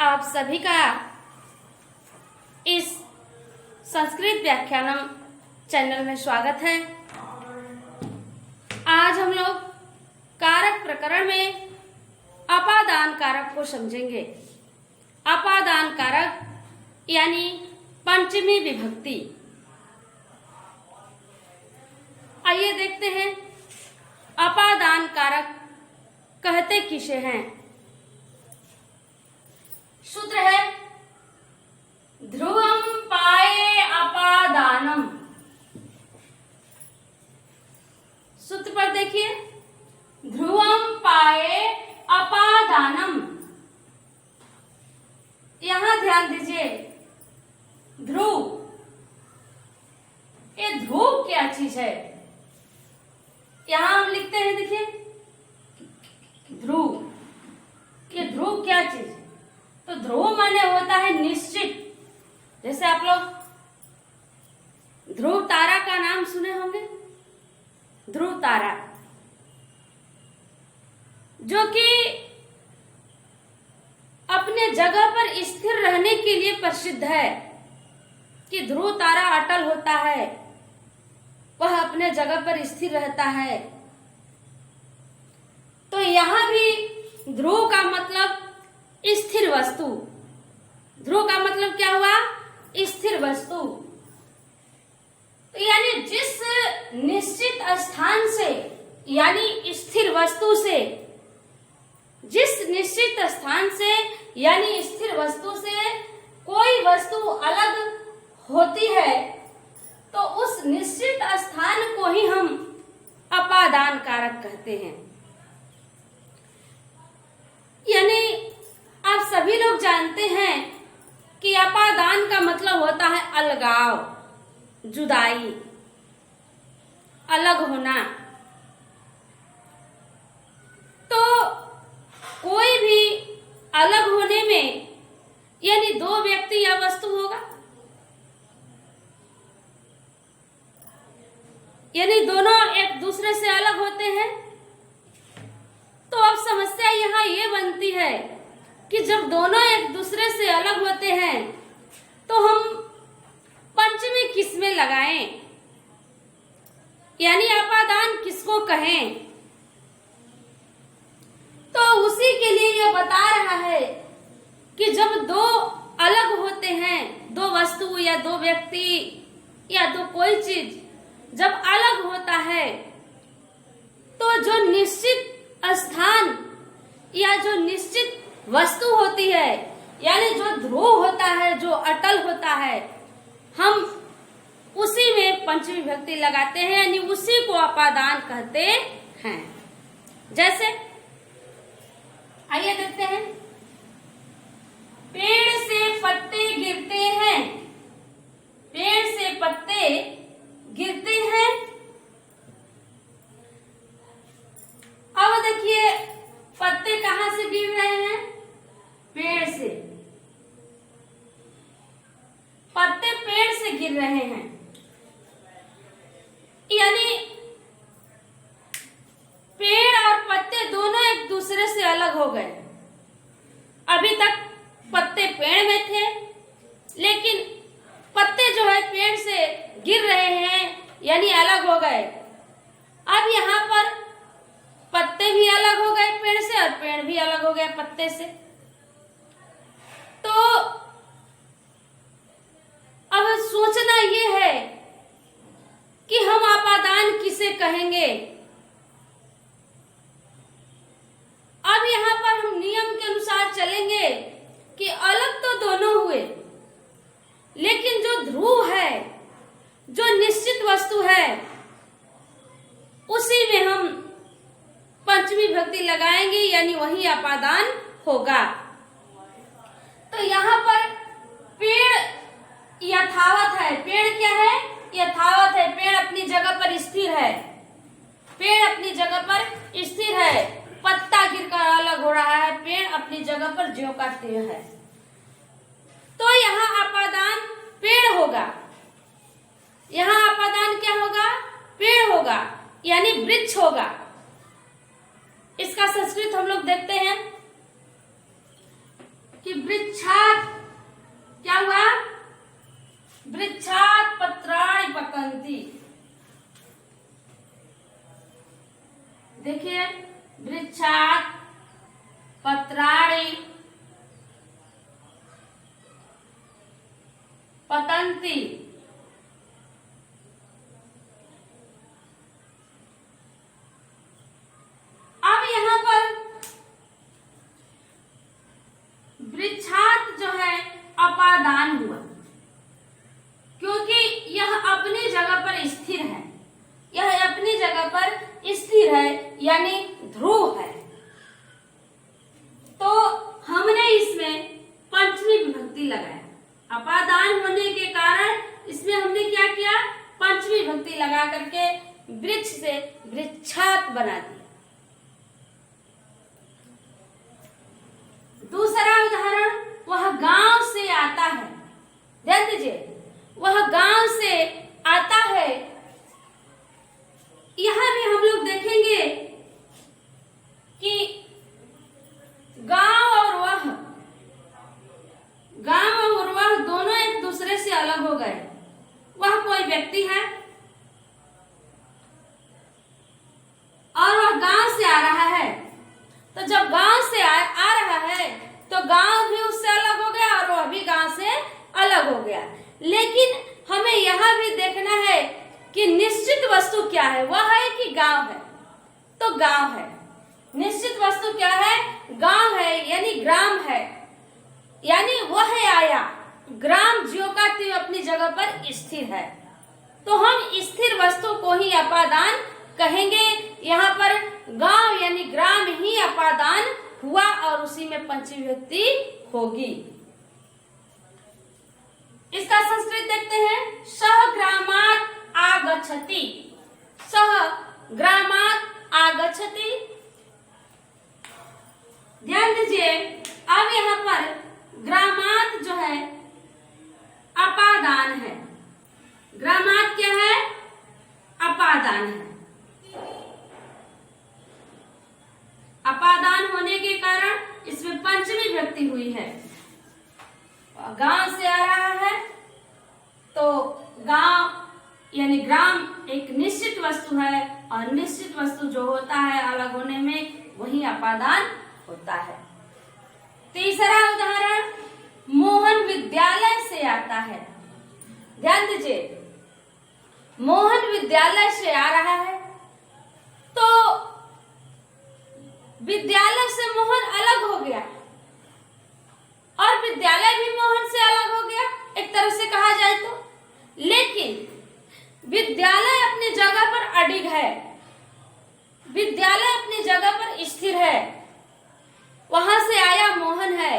आप सभी का इस संस्कृत व्याख्यानम चैनल में स्वागत है। आज हम लोग कारक प्रकरण में अपादान कारक को समझेंगे। अपादान कारक यानी पंचमी विभक्ति। आइए देखते हैं अपादान कारक कहते किसे हैं। सूत्र है ध्रुवम पाये अपादानम। सूत्र पर देखिए, ध्रुवम पाये अपादानम। यहां ध्यान दीजिए, ध्रुव, ये ध्रुव क्या चीज है? यहां हम लिखते हैं, देखिए ध्रुव। ये ध्रुव क्या चीज है? तो ध्रुव माने होता है निश्चित। जैसे आप लोग ध्रुव तारा का नाम सुने होंगे, ध्रुव तारा, जो कि अपने जगह पर स्थिर रहने के लिए प्रसिद्ध है कि ध्रुव तारा अटल होता है, वह अपने जगह पर स्थिर रहता है। तो यहां भी ध्रुव का मतलब स्थिर वस्तु। ध्रुव का मतलब क्या हुआ? स्थिर वस्तु। यानी जिस निश्चित स्थान से, यानी स्थिर वस्तु से, जिस निश्चित स्थान से यानी स्थिर वस्तु से कोई वस्तु अलग होती है, तो उस निश्चित स्थान को ही हम अपादान कारक कहते हैं। यानी आप सभी लोग जानते हैं कि अपादान का मतलब होता है अलगाव, जुदाई, अलग होना। तो कोई भी अलग होने में यानी दो व्यक्ति या वस्तु होगा, यानी दोनों एक दूसरे से अलग होते हैं। तो अब समस्या यहाँ ये बनती है कि जब दोनों एक दूसरे से अलग होते हैं तो हम पंचमी किस में लगाएं, यानी अपादान किसको कहें? तो उसी के लिए यह बता रहा है कि जब दो अलग होते हैं, दो वस्तु या दो व्यक्ति या दो कोई चीज जब अलग होता है, तो जो निश्चित स्थान या जो निश्चित वस्तु होती है, यानी जो ध्रुव होता है, जो अटल होता है, हम उसी में पंचमी विभक्ति लगाते हैं, यानी उसी को अपादान कहते हैं। जैसे आइए देखते हैं, पेड़ से पत्ते गिरते हैं। पेड़ से पत्ते गिरते हैं। अब देखिए, पत्ते कहां से गिर रहे हैं? पेड़ से। पत्ते पेड़ से गिर रहे हैं, यानी पेड़ और पत्ते दोनों एक दूसरे से अलग हो गए। अभी तक पत्ते पेड़ में थे, लेकिन पत्ते जो है पेड़ से गिर रहे हैं, यानी अलग हो गए। अब यहाँ पर पत्ते भी अलग हो गए पेड़ से और पेड़ भी अलग हो गया पत्ते से। तो अब सोचना ये है कि हम अपादान किसे कहेंगे। अब यहाँ पर हम नियम के अनुसार चलेंगे कि अलग तो दोनों हुए, लेकिन जो ध्रुव है, जो निश्चित वस्तु है, उसी में हम पंचमी विभक्ति लगाएंगे, यानी वही अपादान होगा। तो यहाँ पर पेड़ यथावत है। पेड़ क्या है? यथावत है। पेड़ अपनी जगह पर स्थिर है। पेड़ अपनी जगह पर स्थिर है। पत्ता गिरकर अलग हो रहा है, पेड़ अपनी जगह पर ज्यों का त्यों है। तो यहाँ अपादान पेड़ होगा। यहाँ अपादान क्या होगा? पेड़ होगा, यानी वृक्ष होगा। इसका संस्कृत हम लोग देखते हैं कि वृक्षात् क्या हुआ, वृक्षात् पत्राणि पतन्ति। देखिए वृक्षात् पत्राणि पतन्ति। अब यहाँ पर वृक्षात् जो है अपादान हुआ, क्योंकि यह अपनी जगह पर स्थिर है, यह अपनी जगह पर स्थिर है यानी ध्रुव है। तो हमने इसमें पंचमी विभक्ति लगाया, अपादान होने के कारण इसमें हमने क्या किया, पंचमी विभक्ति लगा करके वृक्ष से वृक्षात् बना दिया। दूसरा उदाहरण, वह गांव से आता है। ध्यान दीजिए, वह गांव से आता है। यहां भी हम लोग देखेंगे कि गांव और वह दोनों एक दूसरे से अलग हो गए। वह कोई व्यक्ति है और वह गांव से आ रहा है, तो जब गांव से आ रहा है तो गांव भी उससे अलग हो गया और वह भी गांव से अलग हो गया। लेकिन हमें यह भी देखना है कि निश्चित वस्तु क्या है, वह है कि गांव है, तो गांव है। निश्चित वस्तु क्या है, गांव है यानी ग्राम है, यानी वह आया, ग्राम ज्यों का त्यों अपनी जगह पर स्थिर है। तो हम स्थिर वस्तु को ही अपादान कहेंगे। यहाँ पर गांव यानी ग्राम ही अपादान हुआ और उसी में पंचमी विभक्ति होगी। इसका संस्कृत देखते हैं, सह ग्रामात् आगच्छति। सह ग्रामात् आगच्छति। ध्यान दीजिए, अब यहाँ पर ग्रामात् जो है अपादान है। ग्रामात् क्या है, अपादान है। अपादान होने के कारण इसमें पंचमी विभक्ति हुई है। गांव से आ रहा है तो गांव यानी ग्राम एक निश्चित वस्तु है और निश्चित वस्तु जो होता है अलग होने में वही अपादान होता है। तीसरा उदाहरण, मोहन विद्यालय से आता है। ध्यान दीजिए, मोहन विद्यालय से आ रहा है तो विद्यालय से मोहन अलग हो गया और विद्यालय भी मोहन से अलग हो गया एक तरह से कहा जाए तो। लेकिन विद्यालय अपनी जगह पर अडिग है, विद्यालय अपनी जगह पर स्थिर है। वहां से आया मोहन है,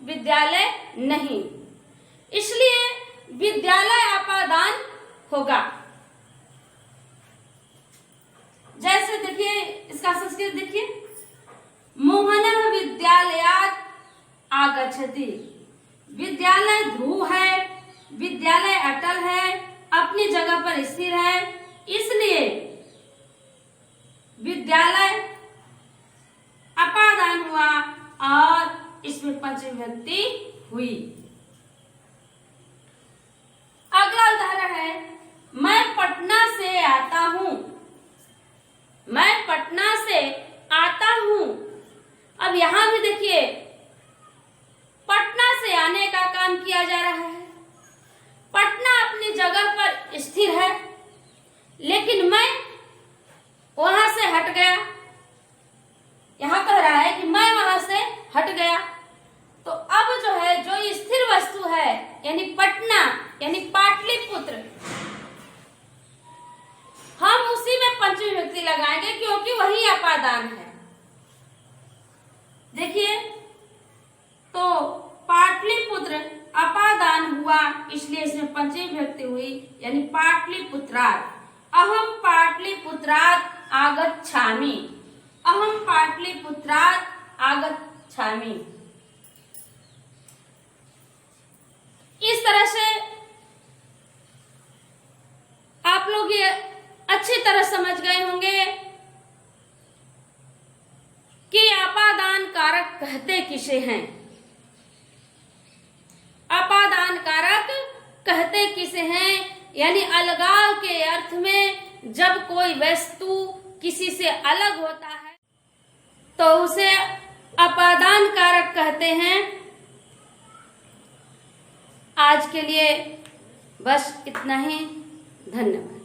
विद्यालय नहीं, इसलिए विद्यालय अपादान होगा। जैसे देखिए, इसका संस्कृत देखिए, मोहनः विद्यालयात् आगच्छति। विद्यालय ध्रुव है, विद्यालय अटल है, अपनी जगह पर स्थिर है, इसलिए विद्यालय अपादान हुआ और इसमें पंचमी विभक्ति हुई। अगला उदाहरण है, मैं पटना से आता हूं। मैं पटना से आता हूं। अब यहां भी देखिए, पटना से आने का काम किया जा रहा है। पटना अपनी जगह पर स्थिर है, लेकिन मैं वहां से हट गया। यहां कह रहा है कि मैं वहां से हट गया। तो अब जो है, जो स्थिर वस्तु है यानी पटना यानी पाटलिपुत्र, हम उसी में पंचमी विभक्ति लगाएंगे क्योंकि वही अपादान है। देखिए, तो पाटलिपुत्र अपादान हुआ, इसलिए इसमें पंचमी विभक्ति हुई यानी पाटलिपुत्रात्। अहम पाटलिपुत्रात् आगच्छामि। अहम पाटलिपुत्रात् आगच्छामि। इस तरह से आप लोग ये अच्छी तरह समझ गए होंगे कि अपादान कारक कहते किसे हैं। यानी अलगाव के अर्थ में जब कोई वस्तु किसी से अलग होता है तो उसे अपादान कारक कहते हैं। आज के लिए बस इतना ही। धन्यवाद।